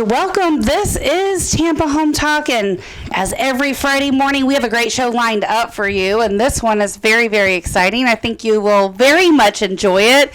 Welcome. This is Tampa Home Talk, and as every Friday morning, we have a great show lined up for you, and this one is very, very exciting. I think you will very much enjoy it.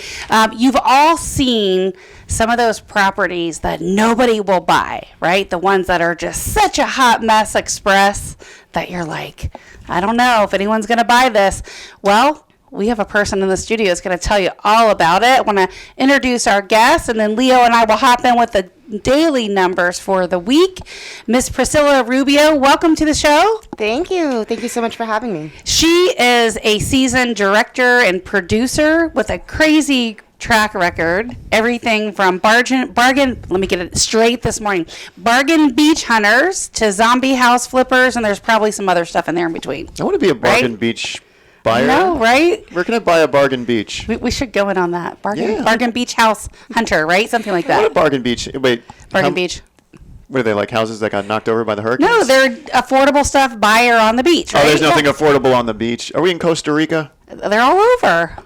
You've all seen some of those properties that nobody will buy, right? The ones that are just such a hot mess express that you're like, I don't know if anyone's going to buy this. Well, we have a person in the studio that's going to tell you all about it. I want to introduce our guest, and then Leo and I will hop in with the daily numbers for the week. Miss Priscilla Rubio, welcome to the show. Thank you. Thank you so much for having me. She is a seasoned director and producer with a crazy track record. Everything from bargain, let me get it straight this morning, bargain beach hunters to zombie house flippers, and there's probably some other stuff in there in between. I want to be a bargain beach buyer. No, right? Where can I buy a bargain beach? We should go in on that. Bargain beach house hunter, right? Something like that. What a bargain beach. Wait. Bargain beach. What are they, like houses that got knocked over by the hurricanes? No, they're affordable stuff buyer on the beach, right? Oh, there's nothing affordable on the beach. Are we in Costa Rica? They're all over.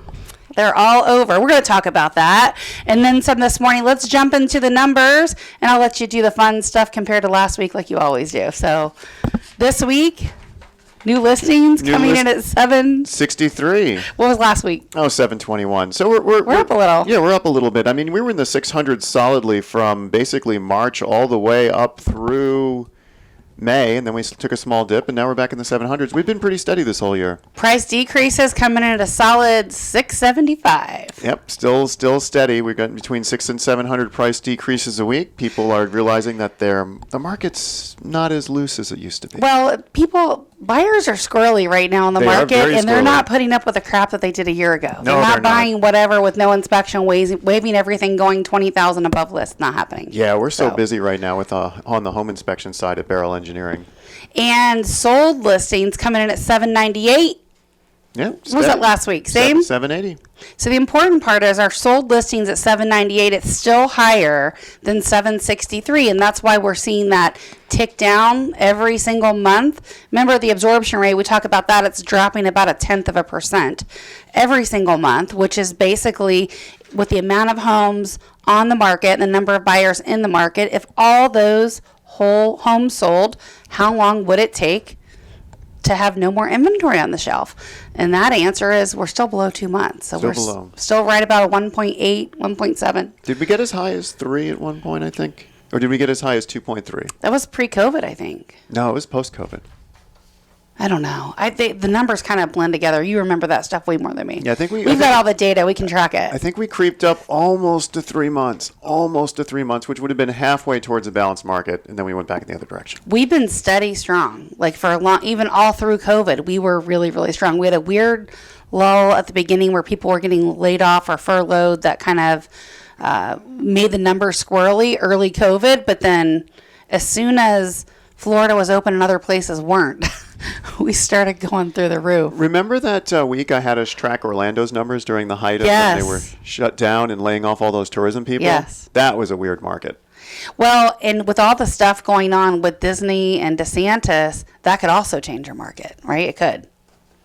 They're all over. We're going to talk about that. And then some this morning. Let's jump into the numbers, and I'll let you do the fun stuff compared to last week like you always do. So this week, new listings coming in at 763. What was last week? Oh, 721. So we're up a little. Yeah, we're up a little bit. I mean, we were in the 600s solidly from basically March all the way up through May, and then we took a small dip, and now we're back in the 700s. We've been pretty steady this whole year. Price decreases coming in at a solid 675. Yep, still steady. We've got between 600 and 700 price decreases a week. People are realizing that the market's not as loose as it used to be. Well, buyers are squirrely right now in the market, and they're not putting up with the crap that they did a year ago. No, they're not buying whatever with no inspection, waiving everything, going 20,000 above list. Not happening. Yeah, we're so busy right now with on the home inspection side at Barrel Engineering. And sold listings coming in at 798. Yeah. What was that last week? Same? 780. So the important part is our sold listings at 798, it's still higher than 763, and that's why we're seeing that tick down every single month. Remember the absorption rate, we talk about that, it's dropping about 1/10% every single month, which is basically with the amount of homes on the market and the number of buyers in the market. If all those whole homes sold, how long would it take to have no more inventory on the shelf? And that answer is we're still below 2 months. So we're still right about a 1.8, 1.7. Did we get as high as 3 at one point, I think? Or did we get as high as 2.3? That was pre-COVID, I think. No, it was post-COVID. I don't know. I think the numbers kind of blend together. You remember that stuff way more than me. Yeah, I think we've got all the data. We can track it. I think we creeped up almost to 3 months, which would have been halfway towards a balanced market, and then we went back in the other direction. We've been steady strong. Like for a long, even all through COVID, we were really, really strong. We had a weird lull at the beginning where people were getting laid off or furloughed that kind of made the numbers squirrely early COVID, but then as soon as Florida was open and other places weren't, we started going through the roof. Remember that week I had us track Orlando's numbers during the height of when they were shut down and laying off all those tourism people? Yes. That was a weird market. Well, and with all the stuff going on with Disney and DeSantis, that could also change your market, right? It could.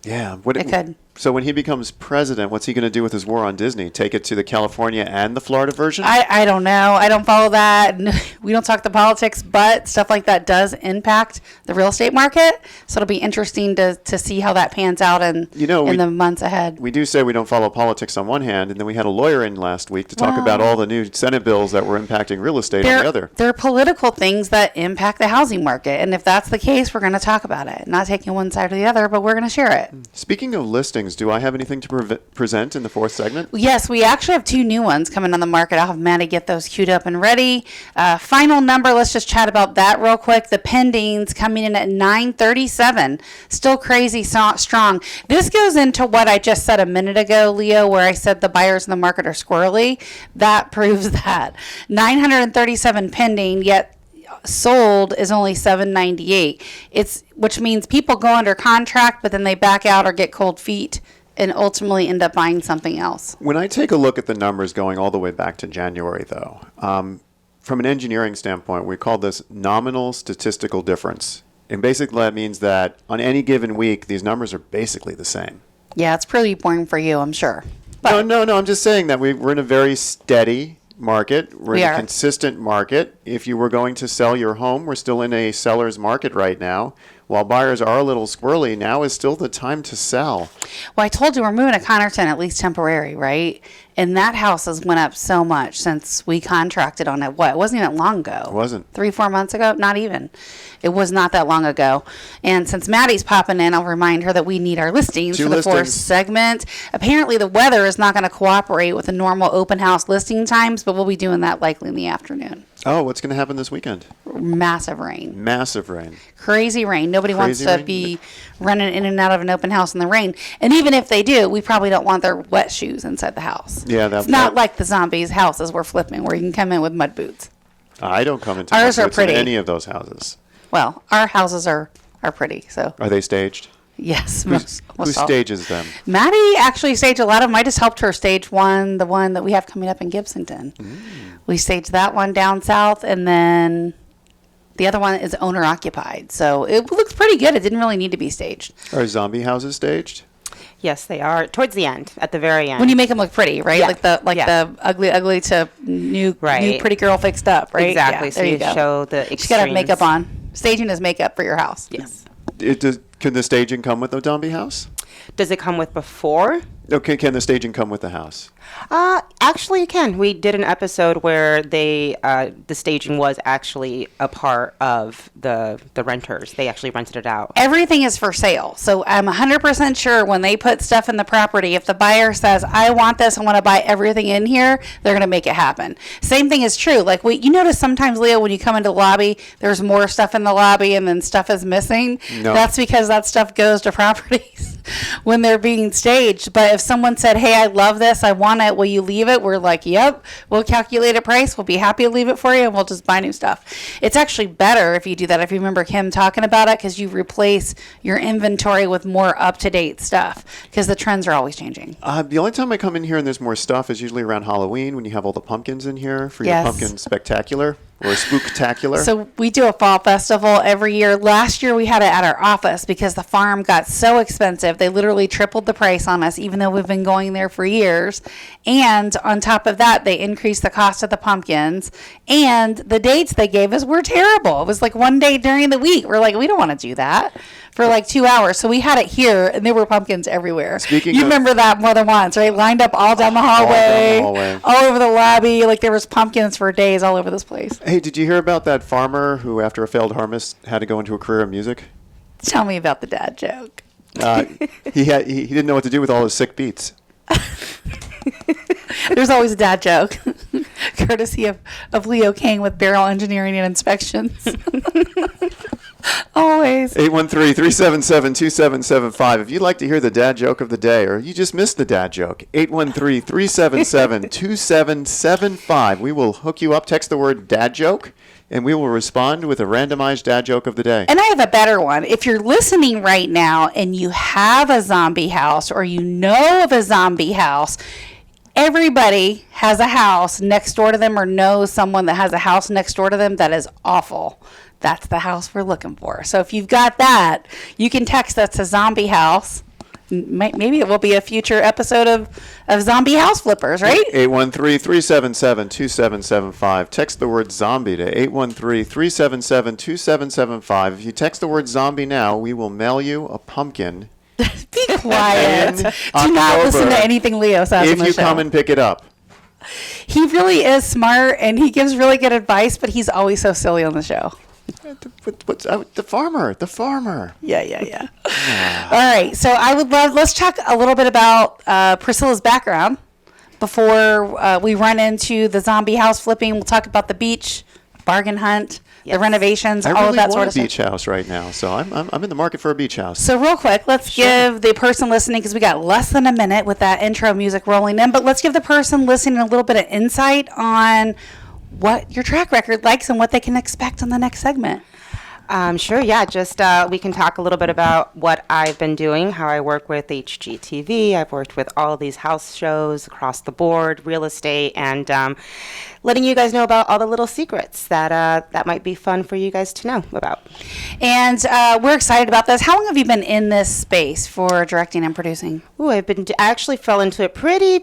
Yeah. It could. So when he becomes president, what's he going to do with his war on Disney? Take it to the California and the Florida version? I don't know. I don't follow that. We don't talk the politics, but stuff like that does impact the real estate market. So it'll be interesting to see how that pans out in the months ahead. We do say we don't follow politics on one hand, and then we had a lawyer in last week to talk about all the new Senate bills that were impacting real estate on the other. There are political things that impact the housing market, and if that's the case, we're going to talk about it. Not taking one side or the other, but we're going to share it. Speaking of listings, do I have anything to present in the fourth segment? Yes, we actually have 2 new ones coming on the market. I'll have Maddie get those queued up and ready. Final number, let's just chat about that real quick. The pendings coming in at 937. Still crazy strong. This goes into what I just said a minute ago, Leo, where I said the buyers in the market are squirrely. That proves that. 937 pending, yet sold is only 798. Which means people go under contract, but then they back out or get cold feet and ultimately end up buying something else. When I take a look at the numbers going all the way back to January, though, from an engineering standpoint, we call this nominal statistical difference. And basically that means that on any given week, these numbers are basically the same. Yeah, it's pretty boring for you, I'm sure. But No, I'm just saying that we're in a very steady market. We're We in a are. consistent market. If you were going to sell your home, we're still in a seller's market right now. While buyers are a little squirrely, now is still the time to sell. Well, I told you we're moving to Connerton, at least temporary, right? And that house has went up so much since we contracted on it. What? It wasn't even long ago. It wasn't. 3-4 months ago? Not even. It was not that long ago. And since Maddie's popping in, I'll remind her that we need our listings Two for the listings. fourth segment. Apparently, the weather is not going to cooperate with the normal open house listing times, but we'll be doing that likely in the afternoon. Oh, what's going to happen this weekend? Massive rain. Massive rain. Crazy rain. Nobody wants Crazy to rain? be running in and out of an open house in the rain. And even if they do, we probably don't want their wet shoes inside the house. Yeah, it's not like the zombies houses we're flipping where you can come in with mud boots. I don't come into Ours my are boots in pretty. any of those houses. Well, our houses are pretty. So Are they staged? yes, Who most all. stages them? Maddie actually staged a lot of them. I just helped her stage one, the one that we have coming up in Gibsonton. We staged that one down south, and then the other one is owner occupied. So it looks pretty good. It didn't really need to be staged. Are zombie houses staged? Yes, they are towards the end, at the very end. When you make them look pretty, right? Yeah. The ugly to new Right. pretty girl fixed up, right? Exactly. Yeah, So there you go. show the She's got to have extremes. makeup on. Staging is makeup for your house. Yes. Can the staging come with the zombie house? Does it come with before? Okay, can the staging come with the house? Actually, it can. We did an episode where the staging was actually a part of the renters. They actually rented it out. Everything is for sale. So I'm 100% sure when they put stuff in the property, if the buyer says, I want this, I want to buy everything in here, they're going to make it happen. Same thing is true. Like you notice sometimes, Leo, when you come into the lobby, there's more stuff in the lobby and then stuff is missing. No. That's because that stuff goes to properties when they're being staged. But if someone said, hey, I love this, I want it, will you leave it? We're like, yep, we'll calculate a price. We'll be happy to leave it for you and we'll just buy new stuff. It's actually better if you do that. If you remember Kim talking about it, because you replace your inventory with more up-to-date stuff because the trends are always changing. The only time I come in here and there's more stuff is usually around Halloween when you have all the pumpkins in here for your Yes. pumpkin spectacular or spooktacular. So we do a fall festival every year. Last year we had it at our office because the farm got so expensive. They literally tripled the price on us, even though we've been going there for years. And on top of that, they increased the cost of the pumpkins. And the dates they gave us were terrible. It was like one day during the week. We're like, we don't want to do that for like 2 hours. So we had it here, and there were pumpkins everywhere. Speaking you of- remember that more than once, right? Lined up all down the hallway, all over the lobby. Like there was pumpkins for days all over this place. Hey, did you hear about that farmer who, after a failed harvest, had to go into a career of music? Tell me about the dad joke. He didn't know what to do with all his sick beats. There's always a dad joke, courtesy of Leo King with Barrel Engineering and Inspections. Always. 813-377-2775. If you'd like to hear the dad joke of the day, or you just missed the dad joke, 813-377-2775. We will hook you up. Text the word dad joke, and we will respond with a randomized dad joke of the day. And I have a better one. If you're listening right now and you have a zombie house or you know of a zombie house, everybody has a house next door to them or knows someone that has a house next door to them that is awful. That's the house we're looking for. So if you've got that, you can text us to Zombie House. Maybe it will be a future episode of Zombie House Flippers, right? 813-377-2775. Text the word zombie to 813-377-2775. If you text the word zombie now, we will mail you a pumpkin. Be quiet. In Do not listen October, to anything Leo says if on the you show. come and pick it up. He really is smart and he gives really good advice, but he's always so silly on the show. The farmer. Yeah. All right. So I would love, let's talk a little bit about Priscilla's background before we run into the zombie house flipping. We'll talk about the beach, bargain hunt, the renovations, I all really of that want sort a of stuff. beach house right now, so I'm in the market for a beach house. So real quick, let's give the person listening, because we got less than a minute with that intro music rolling in, but let's give the person listening a little bit of insight on what your track record likes and what they can expect on the next segment. Sure, yeah. Just we can talk a little bit about what I've been doing, how I work with HGTV. I've worked with all these house shows across the board, real estate, and letting you guys know about all the little secrets that might be fun for you guys to know about. And we're excited about this. How long have you been in this space for directing and producing? Ooh, I actually fell into it pretty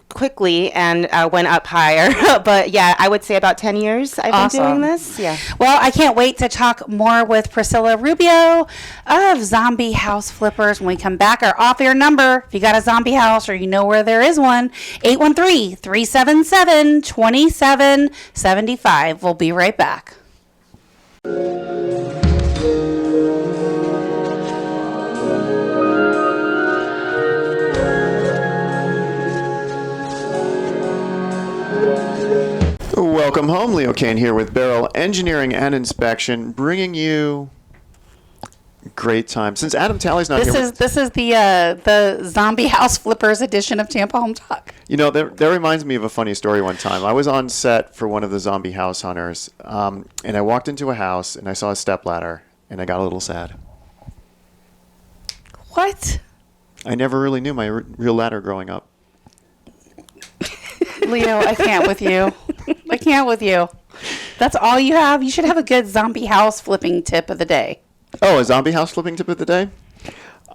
quickly and went up higher. But yeah, I would say about 10 years I've been doing this. Yeah. Well, I can't wait to talk more with Priscilla Rubio of Zombie House Flippers when we come back. Our off-air number, if you got a zombie house or you know where there is one, 813-377-2775. We'll be right back. Welcome home, Leo Kane here with Beryl Engineering and Inspection, bringing you great time. Since Adam Talley's not here, This is the Zombie House Flippers edition of Tampa Home Talk. you know, that reminds me of a funny story. One time, I was on set for one of the zombie house hunters, and I walked into a house and I saw a stepladder, and I got a little sad. What? I never really knew my real ladder growing up. Leo, I can't with you. I can't with you. That's all you have? You should have a good zombie house flipping tip of the day. Oh, a zombie house flipping tip of the day?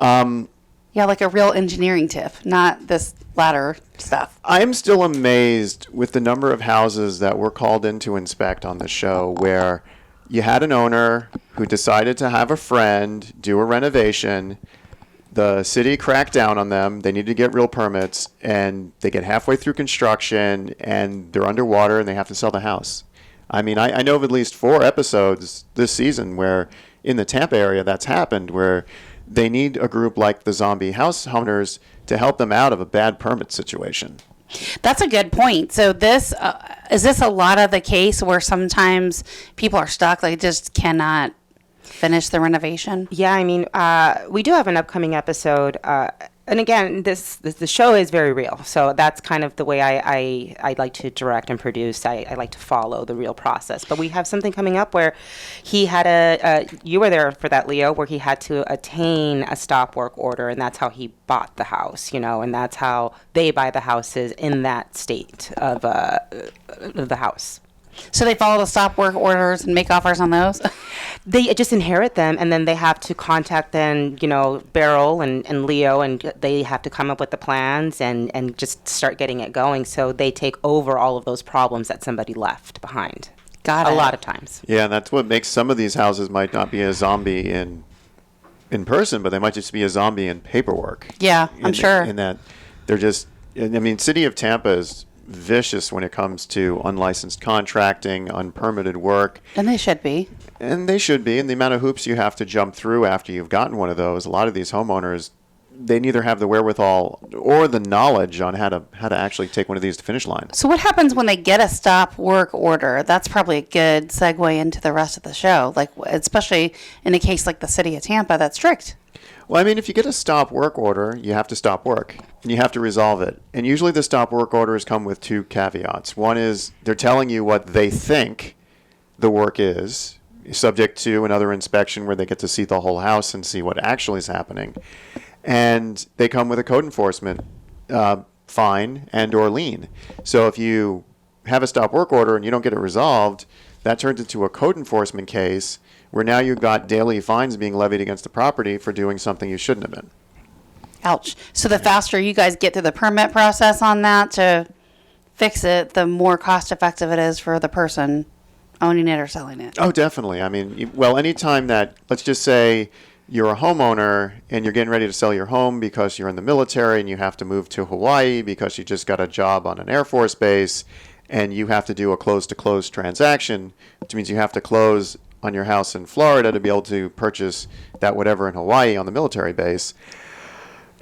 Yeah, like a real engineering tip, not this ladder stuff. I'm still amazed with the number of houses that were called in to inspect on the show where you had an owner who decided to have a friend do a renovation. The city cracked down on them. They needed to get real permits, and they get halfway through construction, and they're underwater, and they have to sell the house. I mean, I know of at least 4 episodes this season where in the Tampa area that's happened, where they need a group like the zombie house hunters to help them out of a bad permit situation. That's a good point. So this is this a lot of the case where sometimes people are stuck, like just cannot finish the renovation? Yeah, I mean, we do have an upcoming episode, and again, the show is very real. So that's kind of the way I like to direct and produce. I like to follow the real process. But we have something coming up where he had you were there for that, Leo, where he had to attain a stop work order, and that's how he bought the house, and that's how they buy the houses in that state of the house. So they follow the stop work orders and make offers on those? They just inherit them, and then they have to contact then, Beryl and Leo, and they have to come up with the plans and just start getting it going. So they take over all of those problems that somebody left behind. Got it. A lot of times. Yeah, and that's what makes some of these houses might not be a zombie in person, but they might just be a zombie in paperwork. Yeah, I'm sure. In that they're just, I mean, City of Tampa is vicious when it comes to unlicensed contracting, unpermitted work. And they should be. And they should be. And the amount of hoops you have to jump through after you've gotten one of those, a lot of these homeowners, they neither have the wherewithal or the knowledge on how to actually take one of these to finish line. So what happens when they get a stop work order? That's probably a good segue into the rest of the show, like especially in a case like the City of Tampa that's strict. Well, I mean, if you get a stop work order, you have to stop work and you have to resolve it. And usually the stop work orders come with 2 caveats. One is they're telling you what they think the work is, subject to another inspection where they get to see the whole house and see what actually is happening. And they come with a code enforcement fine and or lien. So if you have a stop work order and you don't get it resolved, that turns into a code enforcement case where now you've got daily fines being levied against the property for doing something you shouldn't have been. Ouch. So the faster you guys get through the permit process on that to fix it, the more cost effective it is for the person owning it or selling it. Oh, definitely. I mean, well, anytime that, let's just say you're a homeowner and you're getting ready to sell your home because you're in the military and you have to move to Hawaii because you just got a job on an Air Force base and you have to do a close-to-close transaction, which means you have to close on your house in Florida to be able to purchase that whatever in Hawaii on the military base.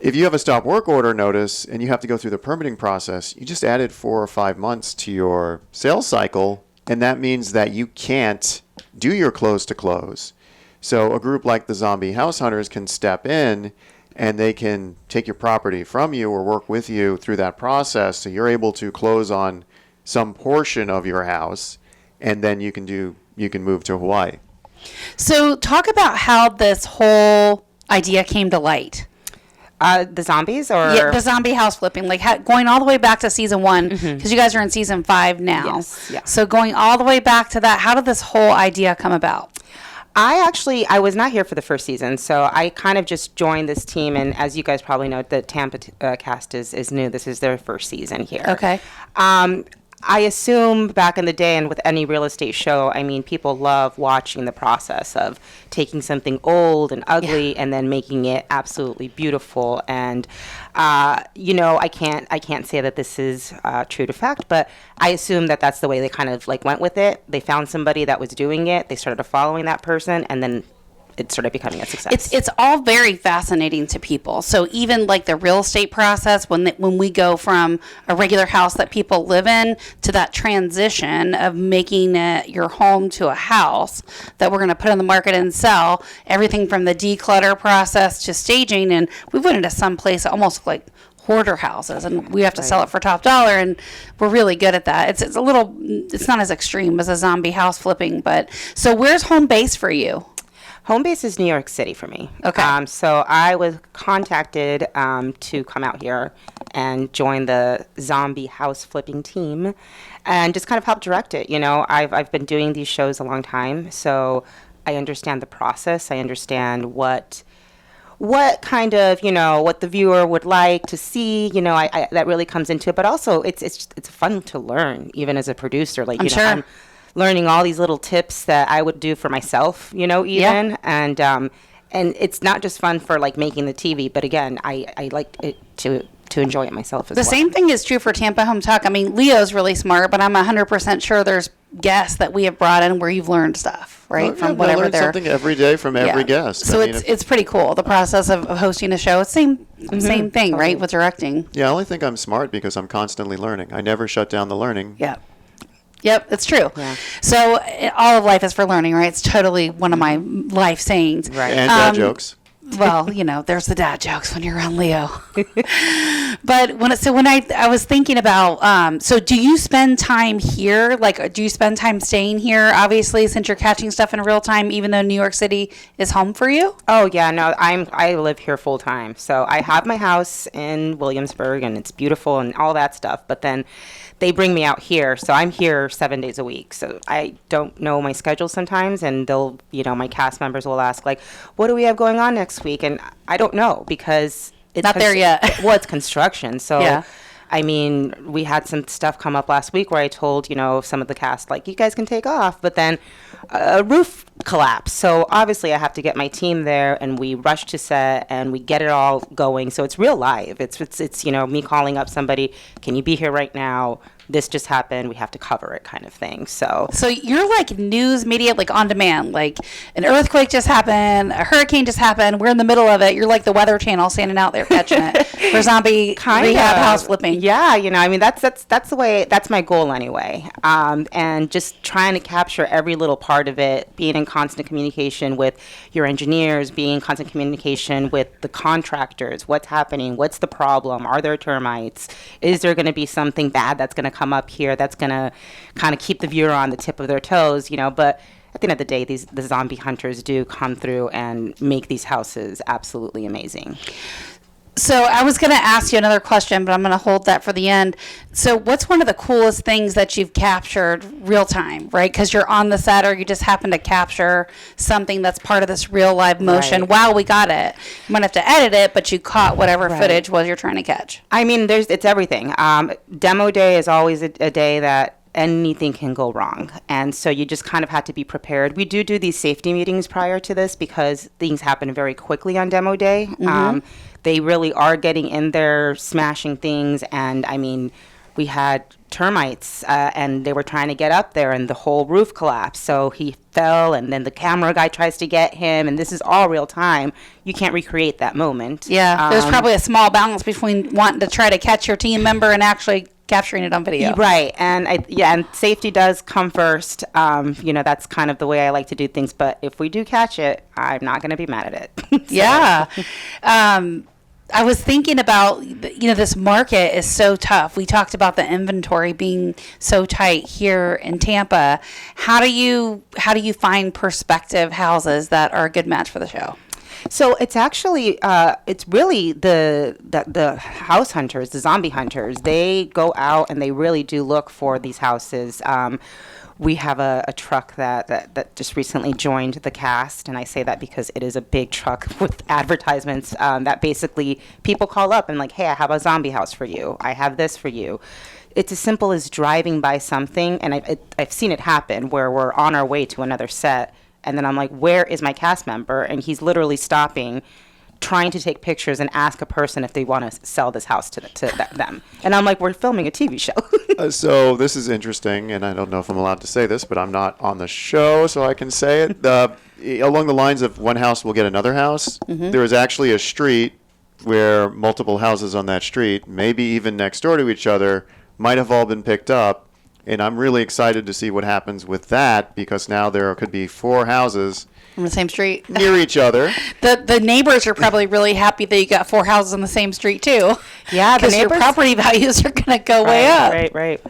If you have a stop work order notice and you have to go through the permitting process, you just added 4 or 5 months to your sales cycle, and that means that you can't do your close to close. So a group like the Zombie House Hunters can step in and they can take your property from you or work with you through that process so you're able to close on some portion of your house, and then you can move to Hawaii. So talk about how this whole idea came to light. The zombies, or Yeah, the zombie house flipping, like going all the way back to season 1, because you guys are in season 5 now. Yes, yeah. So going all the way back to that, how did this whole idea come about? I was not here for the first season, so I kind of just joined this team. And as you guys probably know, the Tampa cast is new. This is their first season here. Okay. I assume back in the day, and with any real estate show, I mean, people love watching the process of taking something old and ugly and then making it absolutely beautiful. And I can't say that this is true to fact, but I assume that that's the way they kind of like went with it. They found somebody that was doing it. They started following that person, and then it started becoming a success. It's all very fascinating to people. So even like the real estate process, when we go from a regular house that people live in to that transition of making it your home to a house that we're going to put on the market and sell, everything from the declutter process to staging. And we went into some place almost like hoarder houses, and we have to sell it for top dollar, and we're really good at that. It's not as extreme as a zombie house flipping, but so where's home base for you? Home base is New York City for me. Okay. So I was contacted to come out here and join the zombie house flipping team and just kind of help direct it. I've been doing these shows a long time, so I understand the process. I understand what kind of, what the viewer would like to see, I that really comes into it. But also it's fun to learn, even as a producer. Like, sure. I'm learning all these little tips that I would do for myself, even. Yeah. And it's not just fun for like making the TV, but again, I like it to enjoy it myself as well. The same thing is true for Tampa Home Talk. I mean, Leo's really smart, but I'm 100% sure there's guests that we have brought in where you've learned stuff, right? From whatever they're something every day from every guest. So it's pretty cool. The process of hosting a show, it's same thing, totally. Right? With directing. Yeah, I only think I'm smart because I'm constantly learning. I never shut down the learning. Yeah. Yep, it's true. Yeah. So all of life is for learning, right? It's totally one of my life sayings. Right. And dad jokes. Well, there's the dad jokes when you're around Leo. But when I was thinking about, so do you spend time here? Like, do you spend time staying here? Obviously, since you're catching stuff in real time, even though New York City is home for you. Oh yeah, no, I live here full time. So I have my house in Williamsburg, and it's beautiful and all that stuff. But then they bring me out here, so I'm here 7 days a week. So I don't know my schedule sometimes, and they'll, my cast members will ask like, "What do we have going on next week?" And I don't know because it's not there yet. Well, it's construction, so. Yeah. I mean, we had some stuff come up last week where I told, some of the cast, like, you guys can take off, but then a roof collapsed. So obviously I have to get my team there, and we rush to set and we get it all going. So it's real live. It's me calling up somebody, can you be here right now? This just happened. We have to cover it, kind of thing. So you're like news media, like on demand. Like an earthquake just happened, a hurricane just happened. We're in the middle of it. You're like the Weather Channel standing out there catching it for zombie rehab house flipping. Yeah, I mean that's the way. That's my goal anyway. And just trying to capture every little part of it, being in constant communication with your engineers, being in constant communication with the contractors. What's happening? What's the problem? Are there termites? Is there going to be something bad that's going to come up here that's going to kind of keep the viewer on the tip of their toes, but at the end of the day, the zombie hunters do come through and make these houses absolutely amazing. So I was going to ask you another question, but I'm going to hold that for the end. So what's one of the coolest things that you've captured real time, right? Because you're on the set or you just happen to capture something that's part of this real live motion. Right. Wow, we got it. You might have to edit it, but you caught whatever footage was you're trying to catch. I mean, it's everything. Demo day is always a day that anything can go wrong. And so you just kind of have to be prepared. We do these safety meetings prior to this because things happen very quickly on demo day. Mm-hmm. They really are getting in there, smashing things. And I mean, we had termites and they were trying to get up there and the whole roof collapsed. So he fell and then the camera guy tries to get him. And this is all real time. You can't recreate that moment. Yeah, there's probably a small balance between wanting to try to catch your team member and actually capturing it on video. Right. And and safety does come first. That's kind of the way I like to do things. But if we do catch it, I'm not going to be mad at it. Yeah. I was thinking about, this market is so tough. We talked about the inventory being so tight here in Tampa. How do you find prospective houses that are a good match for the show? So it's actually, it's really the house hunters, the zombie hunters. They go out and they really do look for these houses. We have a truck that just recently joined the cast, and I say that because it is a big truck with advertisements that basically people call up and like, hey, I have a zombie house for you. I have this for you. It's as simple as driving by something, and I've seen it happen where we're on our way to another set, and then I'm like, where is my cast member? And he's literally stopping, trying to take pictures and ask a person if they want to sell this house to them. And I'm like, we're filming a TV show. So this is interesting, and I don't know if I'm allowed to say this, but I'm not on the show, so I can say it. Along the lines of one house will get another house, there is actually a street where multiple houses on that street, maybe even next door to each other, might have all been picked up. And I'm really excited to see what happens with that, because now there could be 4 houses On the same street. near each other. The neighbors are probably really happy that you got 4 houses on the same street too. Yeah, the because your neighbors- property values are going to go way up. Right.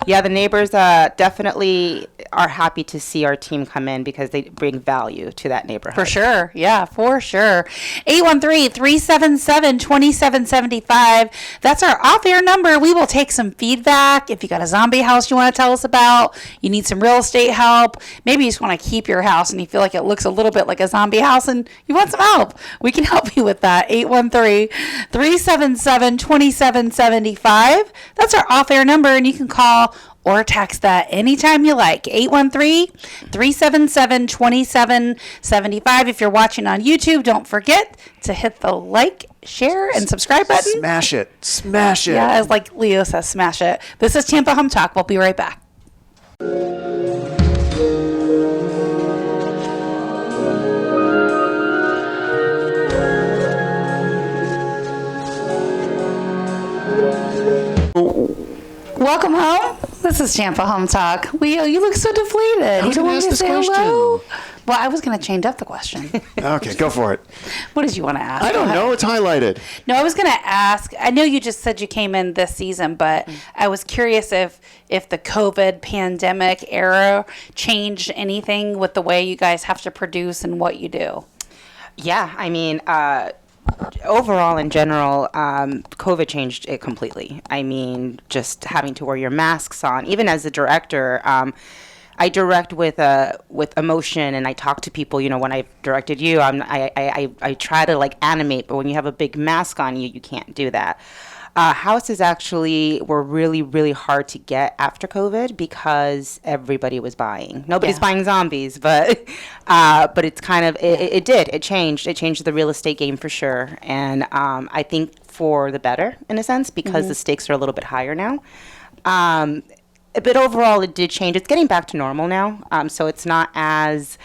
Yeah, the neighbors definitely are happy to see our team come in because they bring value to that neighborhood. For sure. Yeah, for sure. 813-377-2775. That's our off-air number. We will take some feedback. If you got a zombie house you want to tell us about, you need some real estate help, maybe you just want to keep your house and you feel like it looks a little bit like a zombie house and you want some help, we can help you with that. 813-377-2775. That's our off-air number, and you can call or text that anytime you like. 813-377-2775. If you're watching on YouTube, don't forget to hit the like, share, and subscribe button. Smash it. Smash it. Yeah, as like Leo says, smash it. This is Tampa Home Talk. We'll be right back. Welcome home. This is Tampa Home Talk. Leo, you look so deflated. You don't want me to say hello? Well, I was going to change up the question. Okay, go for it. What did you want to ask? I don't know. It's highlighted. No, I was going to ask, I know you just said you came in this season, but I was curious if the COVID pandemic era changed anything with the way you guys have to produce and what you do. Yeah, I mean, overall, in general, COVID changed it completely. I mean, just having to wear your masks on. Even as a director, I direct with emotion, and I talk to people. You know, when I directed you, I try to like animate, but when you have a big mask on you, you can't do that. Houses actually were really, really hard to get after COVID because everybody was buying. Nobody's buying zombies, but it's kind of, it changed the real estate game for sure. And I think for the better in a sense, because the stakes are a little bit higher now. But overall, it did change. It's getting back to normal now, so it's not as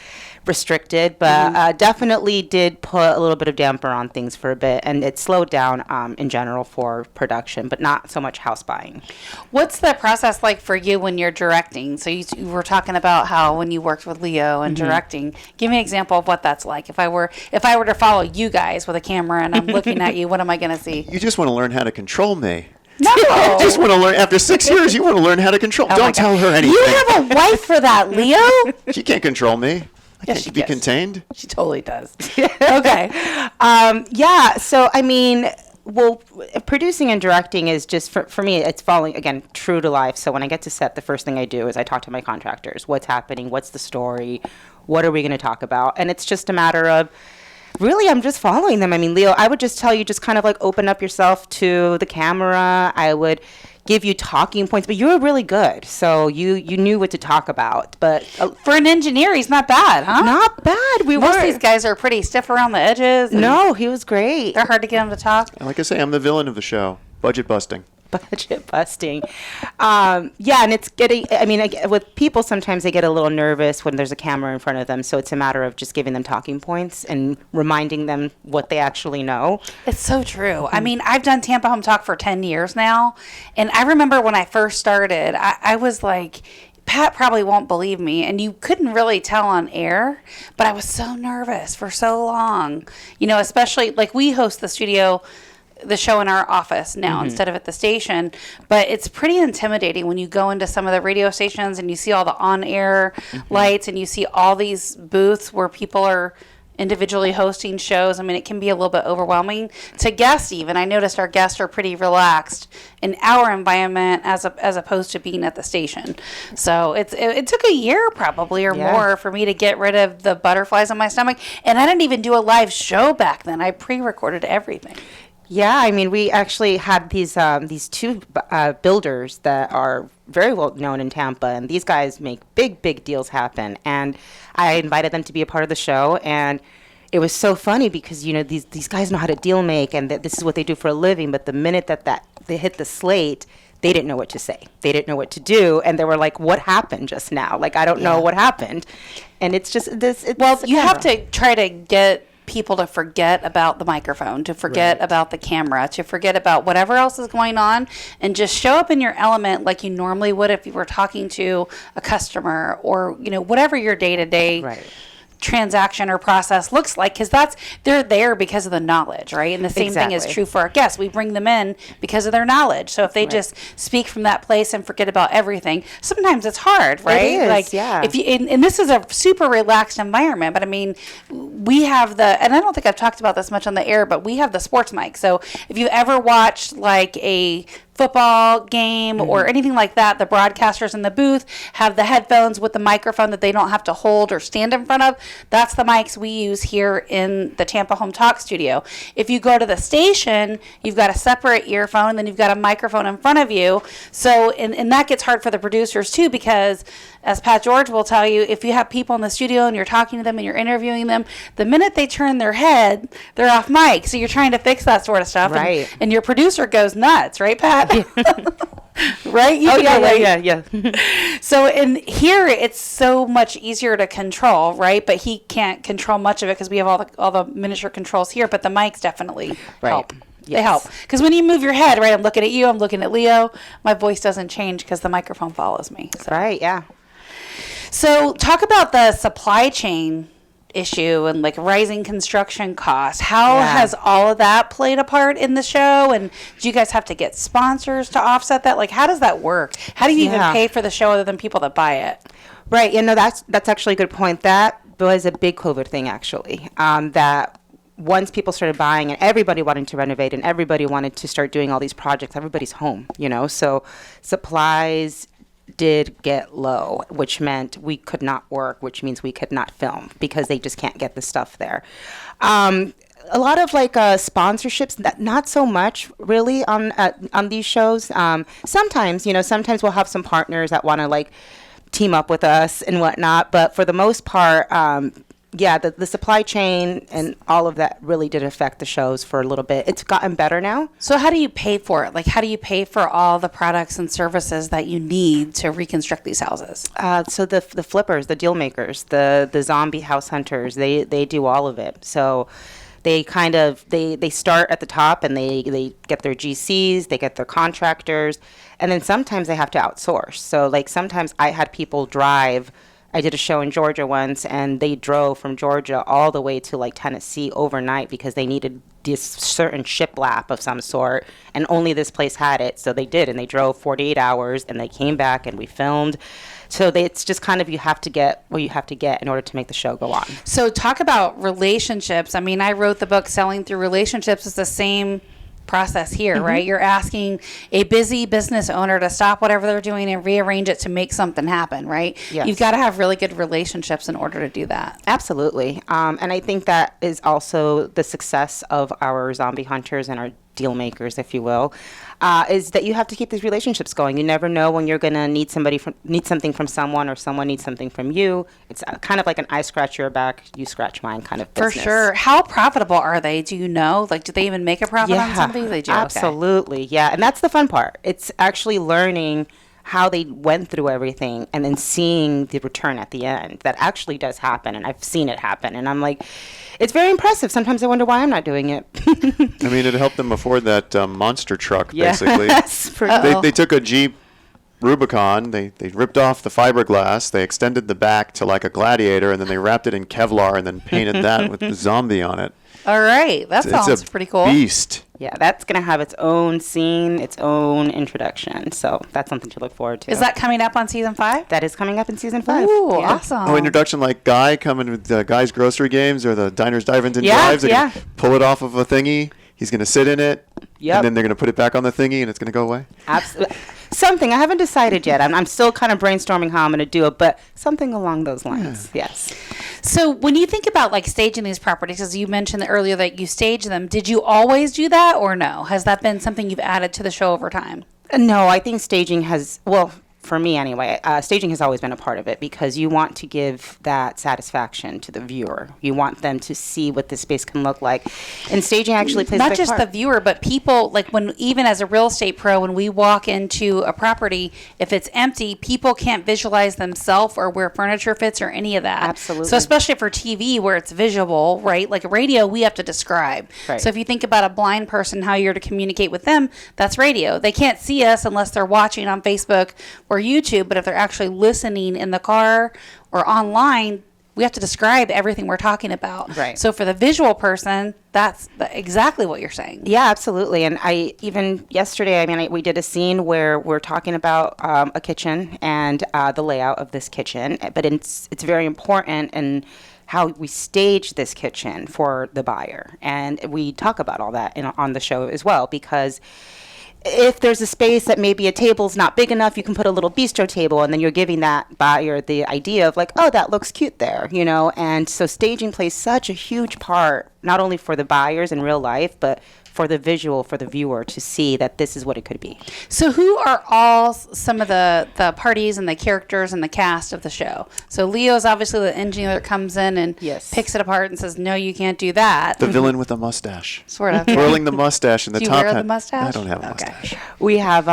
restricted, but definitely did put a little bit of damper on things for a bit, and it slowed down in general for production, but not so much house buying. What's the process like for you when you're directing? So you were talking about how when you worked with Leo and directing. Give me an example of what that's like. If I were to follow you guys with a camera and I'm looking at you, what am I going to see? You just want to learn how to control me. No. You just want to learn. After 6 years, you want to learn how to control. Oh Don't tell her anything. You have a wife for that, Leo? She can't control me. I Yes, can't she be does. contained. She totally does. Okay. Yeah, so I mean, well, producing and directing is just, for me, it's falling, again, true to life. So when I get to set, the first thing I do is I talk to my contractors. What's happening? What's the story? What are we going to talk about? And it's just a matter of, really, I'm just following them. I mean, Leo, I would just tell you, just kind of like open up yourself to the camera. I would give you talking points, but you were really good. So you knew what to talk about. But For an engineer, he's not bad, huh? not bad. Most of these guys are pretty stiff around the edges. and No, he was great. They're hard to get him to talk. Like I say, I'm the villain of the show. Budget busting. Budget busting. Yeah, and it's getting, I mean, with people, sometimes they get a little nervous when there's a camera in front of them. So it's a matter of just giving them talking points and reminding them what they actually know. It's so true. I mean, I've done Tampa Home Talk for 10 years now. And I remember when I first started, I was like, Pat probably won't believe me. And you couldn't really tell on air, but I was so nervous for so long. You know, especially like we host the studio the show in our office now instead of at the station, but it's pretty intimidating when you go into some of the radio stations and you see all the on-air lights and you see all these booths where people are individually hosting shows. I mean, it can be a little bit overwhelming to guests even. I noticed our guests are pretty relaxed in our environment as opposed to being at the station. So it took a year probably or more for me to get rid of the butterflies in my stomach. And I didn't even do a live show back then. I pre-recorded everything. Yeah, I mean, we actually had these two builders that are very well known in Tampa, and these guys make big deals happen. And I invited them to be a part of the show, and it was so funny because these guys know how to deal make, and this is what they do for a living. But the minute that they hit the slate, they didn't know what to say. They didn't know what to do, and they were like, "What happened just now? Like, I don't know what happened." And it's just this. Well, you have to try to get people to forget about the microphone, to forget about the camera, to forget about whatever else is going on, and just show up in your element like you normally would if you were talking to a customer or whatever your day-to-day transaction or process looks like, because they're there because of the knowledge, right? And the same thing is true for our guests. We bring them in because of their knowledge. So if they just speak from that place and forget about everything, sometimes it's hard, right? It is, like, if you and this is a super relaxed environment, but I mean, we have and I don't think I've talked about this much on the air, but we have the sports mic. So if you ever watched like a football game or anything like that, the broadcasters in the booth have the headphones with the microphone that they don't have to hold or stand in front of. That's the mics we use here in the Tampa Home Talk studio. If you go to the station, you've got a separate earphone and then you've got a microphone in front of you. So, and that gets hard for the producers too, because as Pat George will tell you, if you have people in the studio and you're talking to them and you're interviewing them, the minute they turn their head, they're off mic. So you're trying to fix that sort of stuff. Right. And your producer goes nuts, right, Pat? Right? Yeah. So in here, it's so much easier to control, right? But he can't control much of it because we have all the miniature controls here. But the mics definitely help. They help. Because when you move your head, right, I'm looking at you, I'm looking at Leo, my voice doesn't change because the microphone follows me. So. Right, yeah. So talk about the supply chain issue and like rising construction costs. How has all of that played a part in the show? And do you guys have to get sponsors to offset that? Like, how does that work? How do you even pay for the show other than people that buy it? Right. That's actually a good point. That was a big COVID thing, actually, that once people started buying and everybody wanted to renovate and everybody wanted to start doing all these projects, everybody's home, so supplies did get low, which meant we could not work, which means we could not film because they just can't get the stuff there. A lot of sponsorships, not so much really on these shows. Sometimes we'll have some partners that want to team up with us and whatnot, but for the most part, the supply chain and all of that really did affect the shows for a little bit. It's gotten better now. So how do you pay for it? Like, how do you pay for all the products and services that you need to reconstruct these houses? So the flippers, the deal makers, the zombie house hunters, they do all of it. So they they start at the top and they get their GCs, they get their contractors, and then sometimes they have to outsource. So sometimes I had people drive. I did a show in Georgia once, and they drove from Georgia all the way to Tennessee overnight because they needed this certain shiplap of some sort, and only this place had it. So they did, and they drove 48 hours, and they came back, and we filmed. So it's just kind of you have to get what you have to get in order to make the show go on. So talk about relationships. I mean, I wrote the book Selling Through Relationships. It's the same process here, right? You're asking a busy business owner to stop whatever they're doing and rearrange it to make something happen, right? Yes. You've got to have really good relationships in order to do that. Absolutely. And I think that is also the success of our zombie hunters and our deal makers, if you will, is that you have to keep these relationships going. You never know when you're going to need something from someone, or someone needs something from you. It's kind of like an I scratch your back, you scratch mine kind of business. For sure. How profitable are they? Do you know? Do they even make a profit on some of these? They do. Absolutely. Okay. Yeah. And that's the fun part. It's actually learning how they went through everything and then seeing the return at the end. That actually does happen, and I've seen it happen. And I'm like, it's very impressive. Sometimes I wonder why I'm not doing it. I mean, it helped them afford that monster truck, basically. They took a Jeep Rubicon, they ripped off the fiberglass, they extended the back to like a Gladiator, and then they wrapped it in Kevlar and then painted that with the zombie on it. All right. That sounds pretty cool. Beast. Yeah, that's going to have its own scene, its own introduction. So that's something to look forward to. Is that coming up on season 5? That is coming up in season 5. Ooh, Yeah. awesome. Oh, introduction like Guy coming with the Guy's grocery games or the Diners, Drive-Ins, and Yeah, Drives. They're yeah. gonna pull it off of a thingy. He's going to sit in it. Yep. And then they're going to put it back on the thingy and it's going to go away. Absolutely. Something. I haven't decided yet. I'm still kind of brainstorming how I'm going to do it, but something along those lines. Yeah. Yes. So when you think about like staging these properties, as you mentioned earlier that you stage them, did you always do that or no? Has that been something you've added to the show over time? No, I think staging has, well, for me anyway, staging has always been a part of it because you want to give that satisfaction to the viewer. You want them to see what the space can look like. And staging actually plays a Not big just part. the viewer, but people, like when, even as a real estate pro, when we walk into a property, if it's empty, people can't visualize themselves or where furniture fits or any of that. Absolutely. So especially for TV where it's visual, right? Like radio, we have to describe. Right. So if you think about a blind person, how you're to communicate with them, that's radio. They can't see us unless they're watching on Facebook or YouTube, but if they're actually listening in the car or online, we have to describe everything we're talking about. Right. So for the visual person, that's exactly what you're saying. Yeah, absolutely. And I even yesterday, we did a scene where we're talking about a kitchen and the layout of this kitchen, but it's very important and how we stage this kitchen for the buyer. And we talk about all that on the show as well, because if there's a space that maybe a table's not big enough, you can put a little bistro table, and then you're giving that buyer the idea of like, oh, that looks cute there, you know? And so staging plays such a huge part, not only for the buyers in real life, but for the visual, for the viewer to see that this is what it could be. So who are all some of the parties and the characters and the cast of the show? So Leo's obviously the engineer that comes in and Yes. picks it apart and says, no, you can't do that. The villain with the mustache. Sort of. Twirling the mustache and the Do you top wear hat. the mustache? I don't have a Okay. mustache. We have,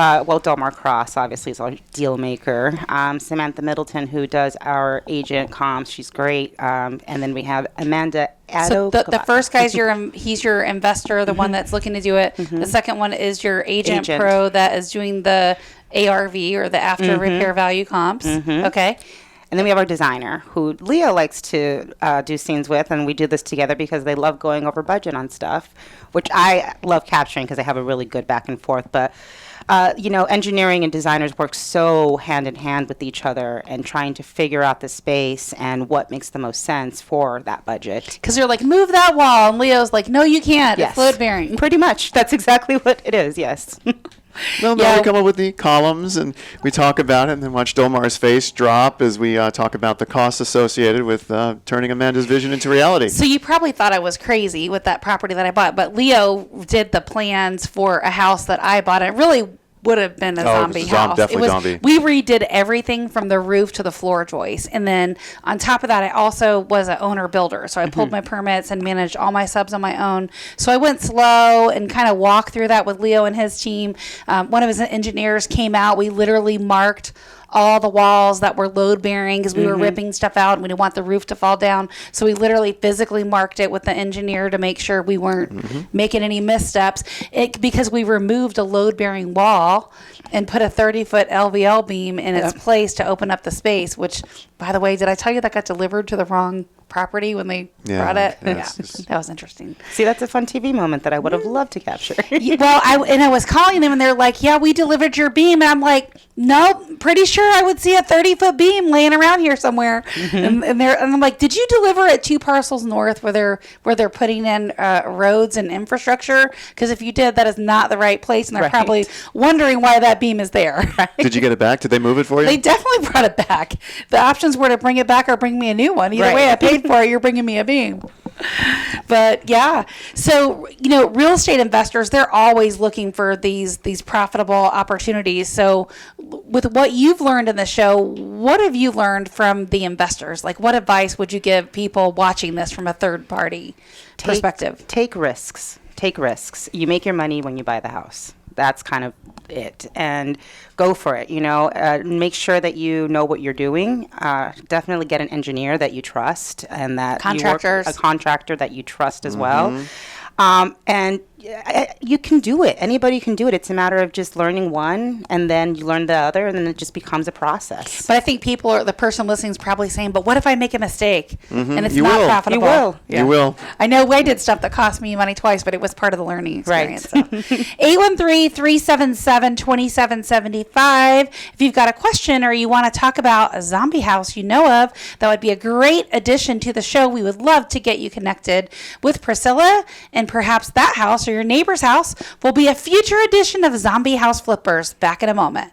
Delmar Cross, obviously, is our deal maker. Samantha Middleton, who does our agent comms. She's great. And then we have Amanda So Addo. the first guy's he's your investor, the one that's looking to do it. The second one is your agent pro that is doing the ARV or the after repair value comps. Okay. And then we have our designer, who Leo likes to do scenes with, and we do this together because they love going over budget on stuff, which I love capturing because they have a really good back and forth. But engineering and designers work so hand in hand with each other and trying to figure out the space and what makes the most sense for that budget. Because you're like, move that wall. And Leo's like, no, you can't. Yes. It's load bearing. Pretty much. That's exactly what it is, yes. Well, now we come up with the columns and we talk about it and then watch Dolmar's face drop as we talk about the costs associated with turning Amanda's vision into reality. So you probably thought I was crazy with that property that I bought, but Leo did the plans for a house that I bought. It really would have been a zombie house. Definitely zombie. We redid everything from the roof to the floor joist. And then on top of that, I also was an owner builder. So I pulled my permits and managed all my subs on my own. So I went slow and kind of walked through that with Leo and his team. One of his engineers came out. We literally marked all the walls that were load bearing because we were ripping stuff out and we didn't want the roof to fall down. So we literally physically marked it with the engineer to make sure we weren't making any missteps. Because we removed a load bearing wall and put a 30-foot LVL beam in its place to open up the space, which, by the way, did I tell you that got delivered to the wrong property when they brought it? Yeah, That was interesting. See, that's a fun TV moment that I would have loved to capture. Well, I was calling them and they're like, yeah, we delivered your beam. And I'm like, nope, pretty sure I would see a 30-foot beam laying around here somewhere. And I'm like, did you deliver it 2 parcels north where they're putting in roads and infrastructure? Because if you did, that is not the right place. And they're probably wondering why that beam is there. Did you get it back? Did they move it for you? They definitely brought it back. The options were to bring it back or bring me a new one. Either way, I paid for it. You're bringing me a beam. But yeah, so real estate investors, they're always looking for these profitable opportunities. So with what you've learned in the show, what have you learned from the investors? Like, what advice would you give people watching this from a third party perspective? Take risks. Take risks. You make your money when you buy the house. That's kind of it. And go for it. Make sure that you know what you're doing. Definitely get an engineer that you trust and that Contractors. a contractor that you trust as well. And You can do it. Anybody can do it. It's a matter of just learning one, and then you learn the other, and then it just becomes a process. But I think the person listening is probably saying, but what if I make a mistake and it's You not will. profitable? You will. Yeah. You will. I know I did stuff that cost me money twice, but it was part of the learning experience. Right. So. 813-377-2775. If you've got a question or you want to talk about a zombie house you know of, that would be a great addition to the show. We would love to get you connected with Priscilla, and perhaps that house or your neighbor's house will be a future edition of Zombie House Flippers. Back in a moment.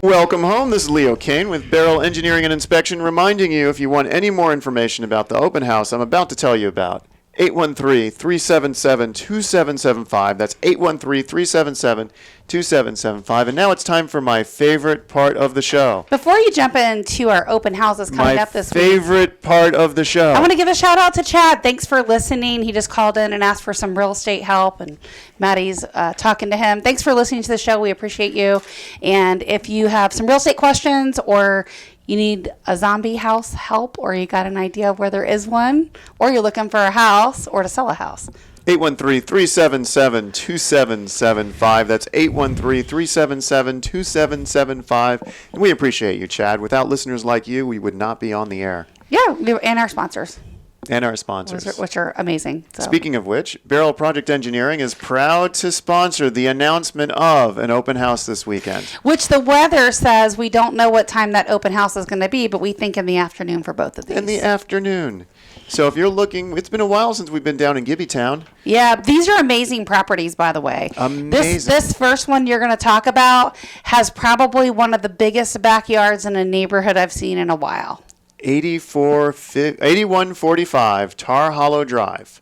Welcome home. This is Leo Kane with Barrel Engineering and Inspection, reminding you if you want any more information about the open house I'm about to tell you about. 813-377-2775. That's 813-377-2775. And now it's time for my favorite part of the show. Before you jump into our open houses coming My up this week, favorite part of the show. I want to give a shout out to Chad. Thanks for listening. He just called in and asked for some real estate help, and Maddie's talking to him. Thanks for listening to the show. We appreciate you. And if you have some real estate questions, or you need a zombie house help, or you got an idea of where there is one, or you're looking for a house or to sell a house, 813-377-2775. That's 813-377-2775. And we appreciate you, Chad. Without listeners like you, we would not be on the air. yeah, and our sponsors, And our sponsors. which are amazing. So. Speaking of which, Barrel Project Engineering is proud to sponsor the announcement of an open house this weekend. Which the weather says we don't know what time that open house is going to be, but we think in the afternoon for both of these. In the afternoon. So if you're looking, it's been a while since we've been down in Gibbytown. Yeah, these are amazing properties, by the way. Amazing. This first one you're going to talk about has probably one of the biggest backyards in a neighborhood I've seen in a while. 8145 Tar Hollow Drive.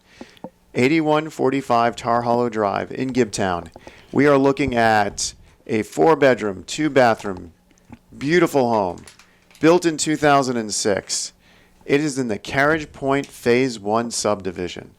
8145 Tar Hollow Drive in Gibtown. We are looking at a 4-bedroom, 2-bathroom, beautiful home, built in 2006. It is in the Carriage Point Phase 1 subdivision.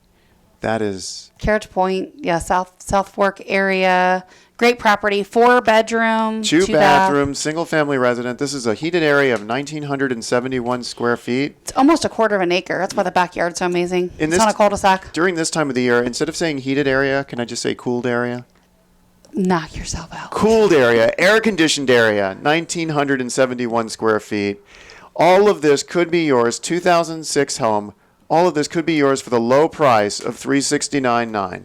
That is Carriage Point, yeah, South Fork area. Great property, 4-bedroom, 2-bathroom, single-family resident. This is a heated area of 1,971 square feet. It's almost a quarter of an acre. That's why the backyard's so amazing. It's on a cul-de-sac. During this time of the year, instead of saying heated area, can I just say cooled area? Knock yourself out. Cooled area, air-conditioned area, 1,971 square feet. All of this could be yours, 2006 home. All of this could be yours for the low price of $369,900.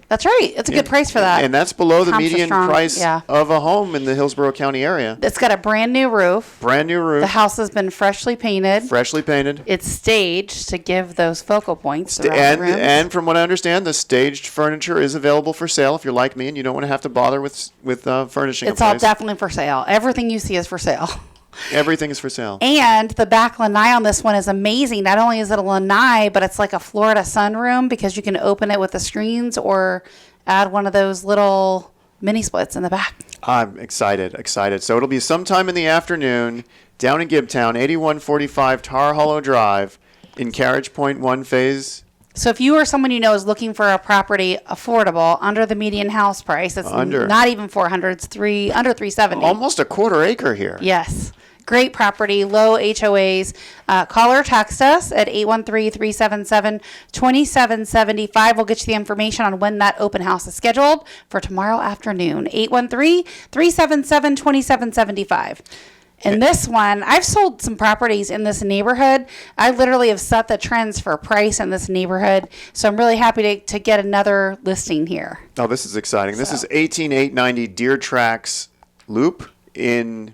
That's right. It's a good price for that. And that's below the Comps are median strong. price Yeah. of a home in the Hillsborough County area. It's got a brand new roof. Brand new roof, The house has been freshly painted. freshly painted. It's staged to give those focal points throughout the rooms. And from what I understand, the staged furniture is available for sale if you're like me and you don't want to have to bother with furnishing It's a all place. definitely for sale. Everything you see is for sale. Everything is for sale. And the back lanai on this one is amazing. Not only is it a lanai, but it's like a Florida sunroom because you can open it with the screens or add one of those little mini splits in the back. I'm excited. So it'll be sometime in the afternoon down in Gibtown, 8145 Tar Hollow Drive in Carriage Point 1 Phase. So if you or someone you know is looking for a property affordable under the median house price, it's not even 400, it's under 370. Almost a quarter acre here. Yes. Great property, low HOAs. Call or text us at 813-377-2775. We'll get you the information on when that open house is scheduled for tomorrow afternoon. 813-377-2775. And this one, I've sold some properties in this neighborhood. I literally have set the trends for price in this neighborhood. So I'm really happy to get another listing here. Oh, this is exciting. This is 18890 Deer Tracks Loop in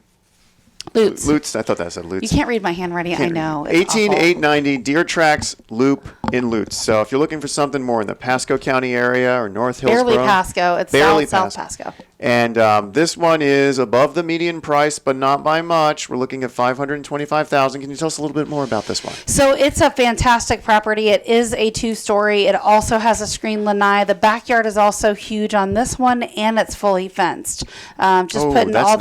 Lutz. I thought that said Lutz. You can't read my handwriting. I know. 18890 Deer Tracks Loop in Lutz. So if you're looking for something more in the Pasco County area or North Hillsborough. Barely Pasco. It's South Pasco. And this one is above the median price, but not by much. We're looking at $525,000. Can you tell us a little bit more about this one? So it's a fantastic property. It is a 2-story. It also has a screen lanai. The backyard is also huge on this one, and it's fully fenced. Putting all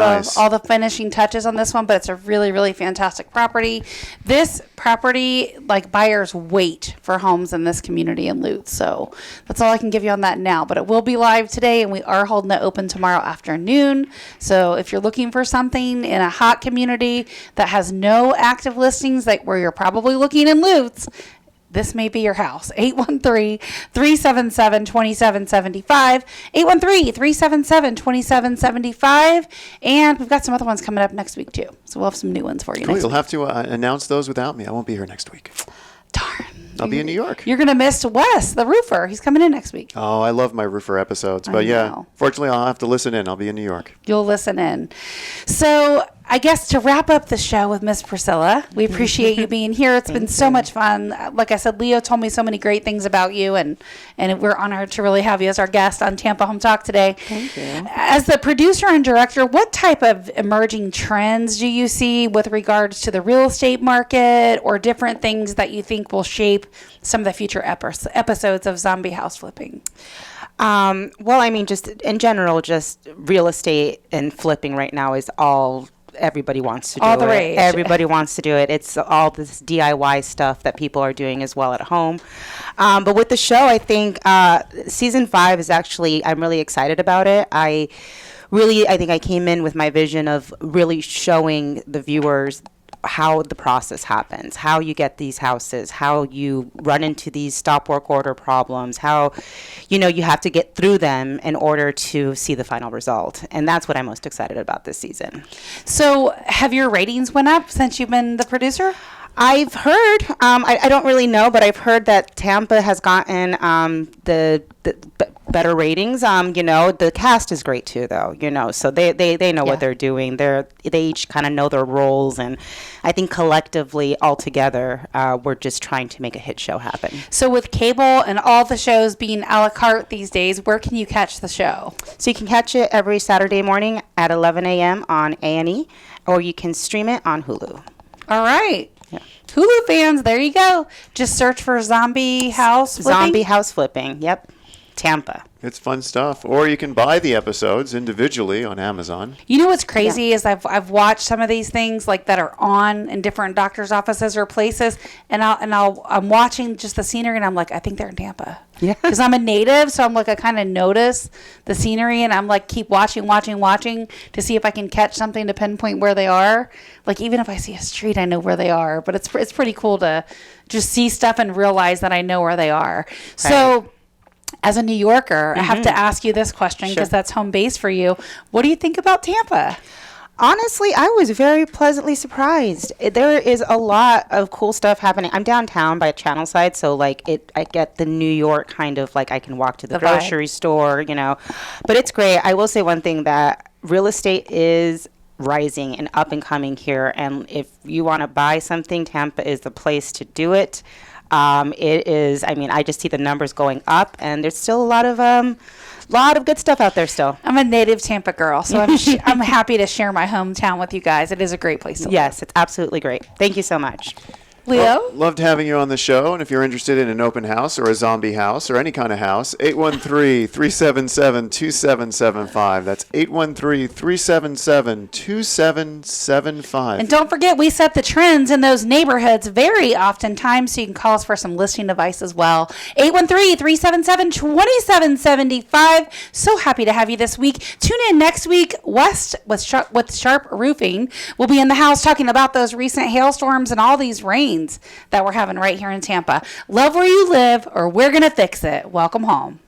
the finishing touches on this one, but it's a really, really fantastic property. This property, like, buyers wait for homes in this community in Lutz. So that's all I can give you on that now. But it will be live today, and we are holding it open tomorrow tomorrow afternoon. So if you're looking for something in a hot community that has no active listings, like where you're probably looking in Lutz, this may be your house. 813-377-2775. 813-377-2775. And we've got some other ones coming up next week, too. So we'll have some new ones for you Cool. next You'll week. have to announce those without me. I won't be here next week. Darn. I'll be in New York. You're going to miss Wes, the roofer. He's coming in next week. Oh, I love my roofer episodes. I But yeah, know. fortunately, I'll have to listen in. I'll be in New York. You'll listen in. So I guess to wrap up the show with Miss Priscilla, we appreciate you being here. It's been so much fun. Like I said, Leo told me so many great things about you, and we're honored to really have you as our guest on Tampa Home Talk today. Thank you. As the producer and director, what type of emerging trends do you see with regards to the real estate market or different things that you think will shape some of the future episodes of Zombie House Flipping? Well, I mean, just in general, just real estate and flipping right now is all everybody wants to do. All the it. rage. Everybody wants to do it. It's all this DIY stuff that people are doing as well at home. But with the show, I think season 5 is actually, I'm really excited about it. I think I came in with my vision of really showing the viewers how the process happens, how you get these houses, how you run into these stop work order problems, how, you have to get through them in order to see the final result. And that's what I'm most excited about this season. So have your ratings went up since you've been the producer? I've heard, I don't really know, but I've heard that Tampa has gotten the better ratings. The cast is great too, though. So they know what they're doing. They each kind of know their roles, and I think collectively, all together, we're just trying to make a hit show happen. So with cable and all the shows being a la carte these days, where can you catch the show? So you can catch it every Saturday morning at 11 a.m. on A&E, or you can stream it on Hulu. All right. Yeah. Hulu fans, there you go. Just search for Zombie House Flipping. Zombie House Flipping. Yep. Tampa. It's fun stuff. Or you can buy the episodes individually on Amazon. You know what's crazy is I've watched some of these things like that are on in different doctors' offices or places, and I'm watching just the scenery, and I'm like, I think they're in Tampa. Yeah. Because I'm a native, so I'm like, I kind of notice the scenery, and I'm like, keep watching to see if I can catch something to pinpoint where they are. Like even if I see a street, I know where they are. But it's pretty cool to just see stuff and realize that I know where they are. Right. So, as a New Yorker, I have to ask you this question because that's home base for you. What do you think about Tampa? Honestly, I was very pleasantly surprised. There is a lot of cool stuff happening. I'm downtown by Channelside, so I get the New York kind of I can walk to the grocery store, But it's great. I will say one thing, that real estate is rising and up and coming here, and if you want to buy something, Tampa is the place to do it. It is. I mean, I just see the numbers going up, and there's still a lot of good stuff out there still. I'm a native Tampa girl, so I'm happy to share my hometown with you guys. It is a great place to live. Yes, it's absolutely great. Thank you so much. Leo? Well, loved having you on the show. And if you're interested in an open house or a zombie house or any kind of house, 813-377-2775. That's 813-377-2775. And don't forget, we set the trends in those neighborhoods very oftentimes, so you can call us for some listing advice as well. 813-377-2775. So happy to have you this week. Tune in next week. West with Sharp Roofing will be in the house talking about those recent hailstorms and all these rains that we're having right here in Tampa. Love where you live, or we're going to fix it. Welcome home.